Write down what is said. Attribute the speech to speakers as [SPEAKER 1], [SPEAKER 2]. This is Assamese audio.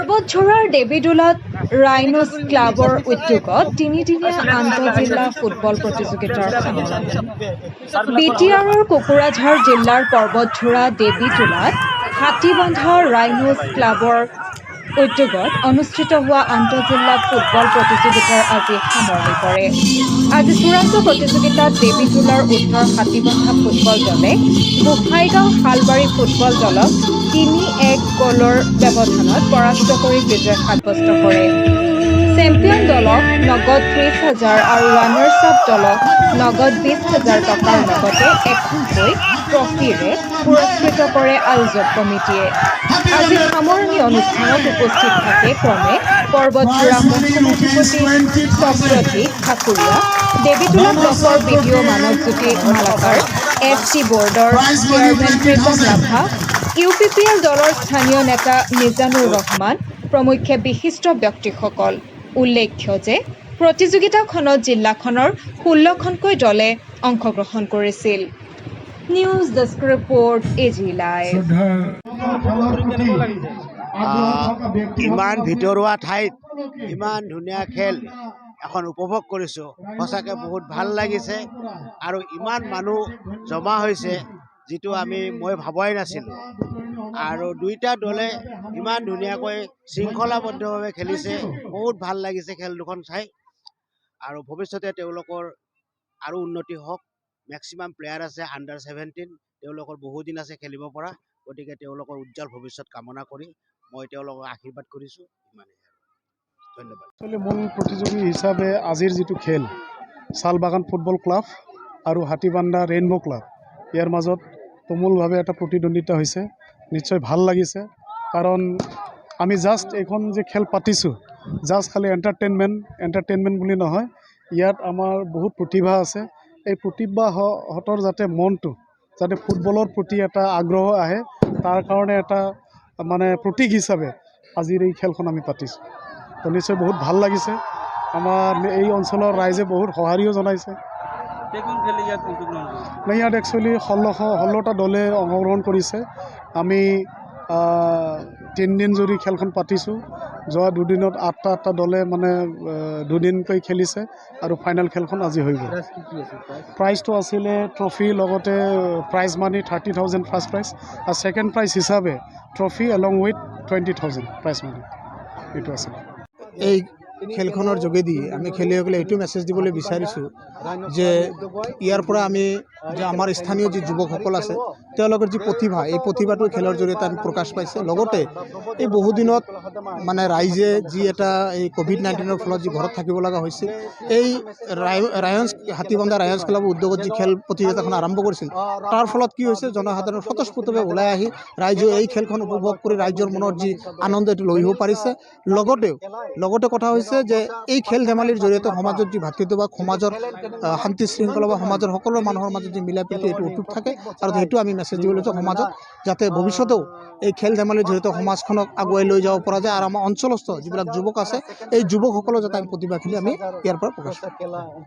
[SPEAKER 1] পৰ্বতঝৰাৰ দেৱীদোলাত ৰাইনছ ক্লাবৰ উদ্যোগত তিনিদিনীয়া আন্তঃজিলা ফুটবল প্ৰতিযোগিতাৰ সামৰণি। বিটিআৰৰ কোকৰাঝাৰ জিলাৰ পৰ্বতঝৰা দেৱীদোলাত হাতীবন্ধা ৰাইনছ ক্লাবৰ উদ্যোগত অনুষ্ঠিত হোৱা আন্তঃজিলা ফুটবল প্ৰতিযোগিতাৰ আজি সামৰণি পৰে। আজি চূড়ান্ত প্ৰতিযোগিতাত দেৱীদোলাৰ উত্তৰ হাতীবন্ধা ফুটবল দলে গোসাইগাঁও শালবাৰী ফুটবল দলক ৩-১ গ'লৰ ব্যৱধানত পৰাস্ত কৰি বিজয় সাব্যস্ত কৰে। চেম্পিয়ন দলক নগদ ৩০,০০০ আৰু ৰানাৰ্ছ আপ দলক নগদ ২০,০০০ টকাৰ লগতে এখনকৈ ট্ৰফিৰে পুৰস্কৃত কৰে আয়োজক কমিটিয়ে। আজি সামৰণি অনুষ্ঠানত উপস্থিত থাকে ক্ৰমে পৰ্বতঝৰা মুখ্যমন্ত্ৰী চক্ৰধী ঠাকুৰীয়া, দেৱীদোলা ব্লকৰ বিডিঅ' মানৱজ্যোতি মালাকাৰ, এফ.চি. বৰ্ডৰ চেয়াৰমেন প্ৰীতম লাভা, ইউপিপিএল দলৰ স্থানীয় নেতা মিজানুৰ ৰহমান প্ৰমুখ্যে বিশিষ্ট ব্যক্তিসকল। উল্লেখ্য যে প্ৰতিযোগিতাখনত জিলাখনৰ ১৬খনকৈ দলে অংশগ্ৰহণ কৰিছিল। News desk report AG live.
[SPEAKER 2] ইমান ভিতৰুৱা ঠাইত ইমান ধুনীয়া খেল এখন উপভোগ কৰিছোঁ, সঁচাকৈ বহুত ভাল লাগিছে আৰু ইমান মানুহ জমা হৈছে যিটো মই ভবাই নাছিলোঁ। আৰু দুইটা দলে ইমান ধুনীয়াকৈ শৃংখলাবদ্ধভাৱে খেলিছে, বহুত ভাল লাগিছে খেল দুখন চাই। আৰু ভৱিষ্যতে তেওঁলোকৰ আৰু উন্নতি হওক। মেক্সিমাম প্লেয়াৰ আছে আণ্ডাৰ-17, তেওঁলোকৰ বহুদিন আছে খেলিব পৰা, গতিকে তেওঁলোকৰ উজ্জ্বল ভৱিষ্যত কামনা কৰি মই তেওঁলোকক আশীৰ্বাদ কৰিছোঁ। ইমানেই, ধন্যবাদ।
[SPEAKER 3] মূল প্ৰতিযোগী হিচাপে আজিৰ যিটো খেল শালবাগান ফুটবল ক্লাব আৰু হাতীবান্ধা ৰেইনব' ক্লাব, ইয়াৰ মাজত তুমুলভাৱে এটা প্ৰতিদ্বন্দ্বিতা হৈছে। নিশ্চয় ভাল লাগিছে, কাৰণ আমি জাষ্ট এইখন যে খেল পাতিছোঁ, জাষ্ট খালি এণ্টাৰটেইনমেণ্ট বুলি নহয়, ইয়াত আমাৰ বহুত প্ৰতিভা আছে। এই প্ৰতিভাহঁতৰ যাতে মনটো যাতে ফুটবলৰ প্ৰতি এটা আগ্ৰহ আহে, তাৰ কাৰণে এটা প্ৰতীক হিচাপে আজিৰ এই খেলখন আমি পাতিছোঁ। তো নিশ্চয় বহুত ভাল লাগিছে। আমাৰ এই অঞ্চলৰ ৰাইজে বহুত সঁহাৰিও জনাইছে। ইয়াত একচুৱেলি 16টা দলে অংশগ্ৰহণ কৰিছে। আমি 3 দিন জুৰি খেলখন পাতিছোঁ। যোৱা দুদিনত 8টা দলে দুদিনকৈ খেলিছে আৰু ফাইনেল খেলখন আজি হৈ গ'ল। প্ৰাইজটো আছিলে ট্ৰফি, লগতে প্ৰাইজ মানি 30,000 ফাৰ্ষ্ট প্ৰাইজ, আৰু ছেকেণ্ড প্ৰাইজ হিচাপে trophy along with 20,000 prize money, এইটো আছিলে।
[SPEAKER 4] এই খেলখনৰ যোগেদি আমি খেলুৱৈসকলে এইটো মেছেজ দিবলৈ বিচাৰিছোঁ যে ইয়াৰ পৰা যে আমাৰ স্থানীয় যি যুৱকসকল আছে, তেওঁলোকৰ যি প্ৰতিভা, এই প্ৰতিভাটো খেলৰ জৰিয়তে আমি প্ৰকাশ পাইছে। লগতে এই বহুদিনত ৰাইজে যি এটা এই COVID-19ৰ ফলত যি ঘৰত থাকিব লগা হৈছিল, এই হাতীবন্ধা ৰায়ন্স ক্লাবৰ উদ্যোগত যি খেল প্ৰতিযোগিতাখন আৰম্ভ কৰিছিল, তাৰ ফলত কি হৈছে, জনসাধাৰণ স্বতঃস্ফূৰ্তভাৱে ওলাই আহি ৰাইজে এই খেলখন উপভোগ কৰি ৰাইজৰ মনৰ যি আনন্দ এইটো লৈ আহিব পাৰিছে। লগতে কথা হৈছে যে এই খেল ধেমালিৰ জৰিয়তে সমাজত যি ভাতৃত্ববাদ, সমাজৰ শান্তি শৃংখলা বা সমাজৰ সকলো মানুহৰ মাজত যি মিলা প্ৰীতি, এইটো অটুট থাকে। আৰু সেইটো আমি মেছেজ দিব লৈছোঁ সমাজত, যাতে ভৱিষ্যতেও এই খেল ধেমালিৰ জৰিয়তে সমাজখনক আগুৱাই লৈ যাব পৰা যায়। আৰু আমাৰ অঞ্চলস্থ যিবিলাক যুৱক আছে, এই যুৱকসকলৰ যাতে আমি প্ৰতিভাখিনি আমি ইয়াৰ পৰা প্ৰকাশ কৰোঁ।